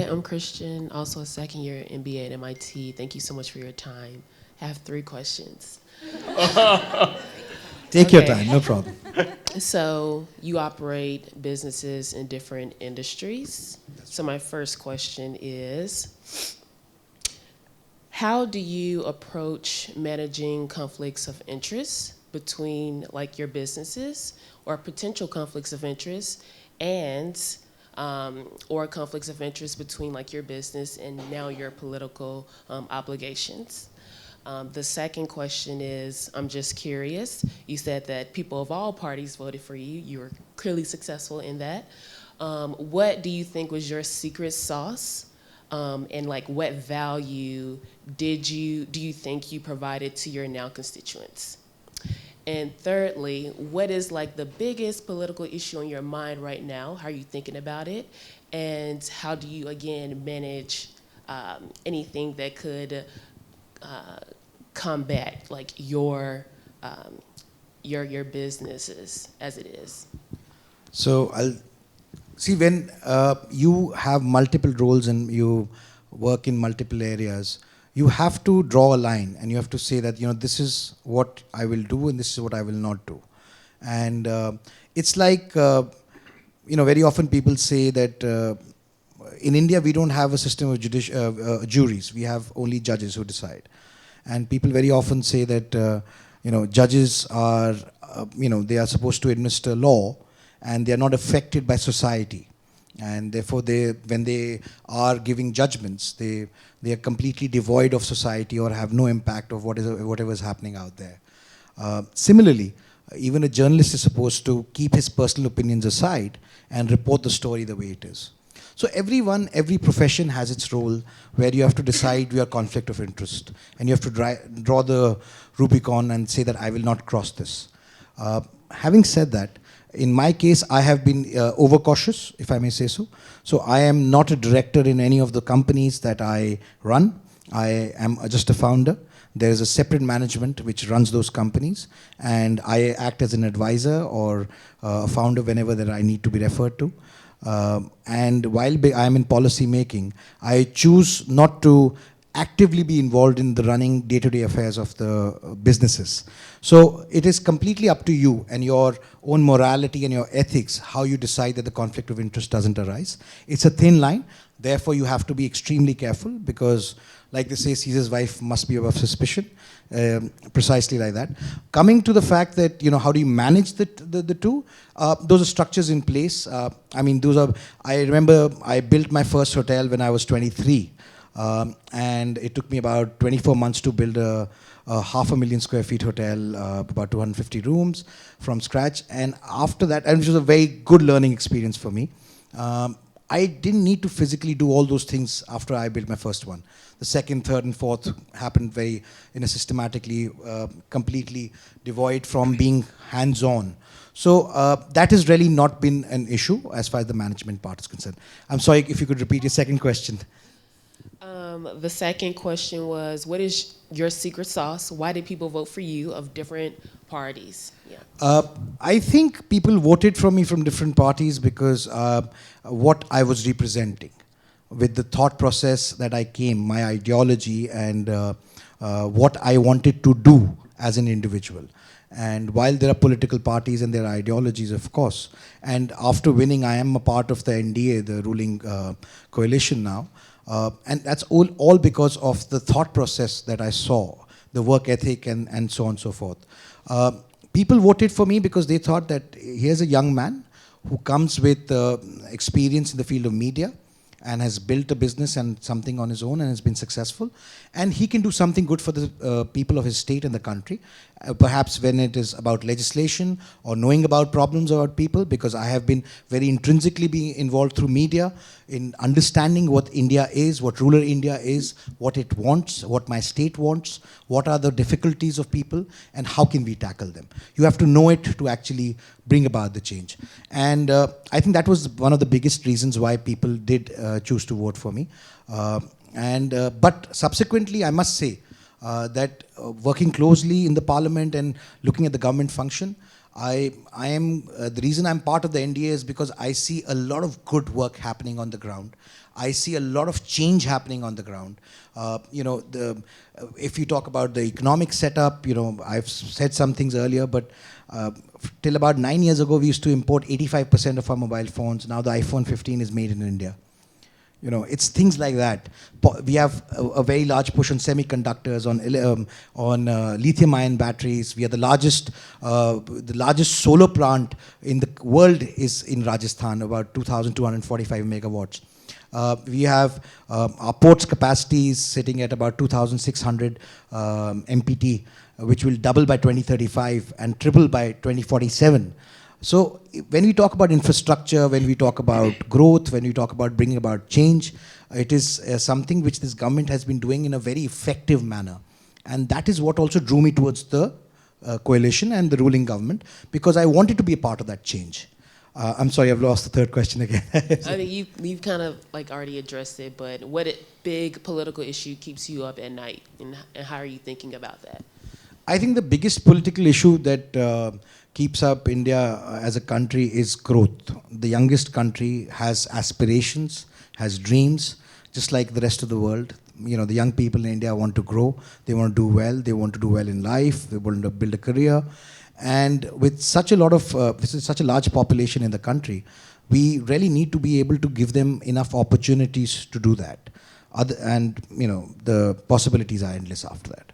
I'm Christian, also a second year MBA at MIT. Thank you so much for your time. I have 3 questions. Take your Okay. time, no problem. So, you operate businesses in different industries. So, my first question is, how do you approach managing conflicts of interest between like your businesses or potential conflicts of interest and or conflicts of interest between like your business and now your political obligations? The second question is, I'm just curious. You said that people of all parties voted for you. You were clearly successful in that. What do you think was your secret sauce? And like, what value do you think you provided to your now constituents? And thirdly, what is like the biggest political issue on your mind right now? How are you thinking about it? And how do you again manage anything that could combat like your businesses as it is? So I'll see when you have multiple roles and you work in multiple areas, you have to draw a line and you have to say that, this is what I will do and this is what I will not do. And it's like, very often people say that in India we don't have a system of juries. We have only judges who decide. And people very often say that, judges are, they are supposed to administer law and they are not affected by society. And therefore, when they are giving judgments, they are completely devoid of society or have no impact of whatever is happening out there. Similarly, even a journalist is supposed to keep his personal opinions aside and report the story the way it is. So every profession has its role where you have to decide your conflict of interest and you have to draw the Rubicon and say that I will not cross this. Having said that, in my case, I have been overcautious, if I may say so. So I am not a director in any of the companies that I run. I am just a founder. There is a separate management which runs those companies, and I act as an advisor or a founder whenever that I need to be referred to. And while I am in policy making, I choose not to actively be involved in the running day-to-day affairs of the businesses. So it is completely up to you and your own morality and your ethics how you decide that the conflict of interest doesn't arise. It's a thin line. Therefore, you have to be extremely careful because, like they say, Caesar's wife must be above suspicion. Precisely like that. Coming to the fact that, how do you manage the two? Those are structures in place. I remember I built my first hotel when I was 23. And it took me about 24 months to build a 500,000 square feet hotel, about 250 rooms from scratch. And after that, and it was a very good learning experience for me. I didn't need to physically do all those things after I built my first one. The second, third, and fourth happened very in a systematically, completely devoid from being hands-on. So that has really not been an issue as far as the management part is concerned. I'm sorry if you could repeat your second question. The second question was, what is your secret sauce? Why did people vote for you of different parties? Yeah. I think people voted for me from different parties because what I was representing, with the thought process that I came, my ideology, and what I wanted to do as an individual. And while there are political parties and there are ideologies, of course, and after winning, I am a part of the NDA, the ruling coalition now. And that's all because of the thought process that I saw, the work ethic and so on and so forth. People voted for me because they thought that here's a young man who comes with experience in the field of media and has built a business and something on his own and has been successful. And he can do something good for the people of his state and the country. Perhaps when it is about legislation or knowing about problems about people, because I have been very intrinsically being involved through media in understanding what India is, what rural India is, what it wants, what my state wants, what are the difficulties of people, and how can we tackle them. You have to know it to actually bring about the change. And I think that was one of the biggest reasons why people did choose to vote for me. But subsequently, I must say that working closely in the parliament and looking at the government function, I am the reason I'm part of the NDA is because I see a lot of good work happening on the ground. I see a lot of change happening on the ground. If you talk about the economic setup, I've said some things earlier, but till about 9 years ago, we used to import 85% of our mobile phones. Now the iPhone 15 is made in India. It's things like that. We have a very large push on semiconductors, on lithium-ion batteries. We are the largest solar plant in the world is in Rajasthan, about 2,245 megawatts. We have our ports capacity is sitting at about 2,600 MPT, which will double by 2035 and triple by 2047. So when we talk about infrastructure, when we talk about growth, when we talk about bringing about change, it is something which this government has been doing in a very effective manner. And that is what also drew me towards the coalition and the ruling government, because I wanted to be a part of that change. I'm sorry, I've lost the third question again. I mean, you've kind of like already addressed it, but what big political issue keeps you up at night, and how are you thinking about that? I think the biggest political issue that keeps up India as a country is growth. The youngest country has aspirations, has dreams, just like the rest of the world. The young people in India want to grow, they want to do well, they want to do well in life, they want to build a career. And with such a large population in the country, we really need to be able to give them enough opportunities to do that. The possibilities are endless after that.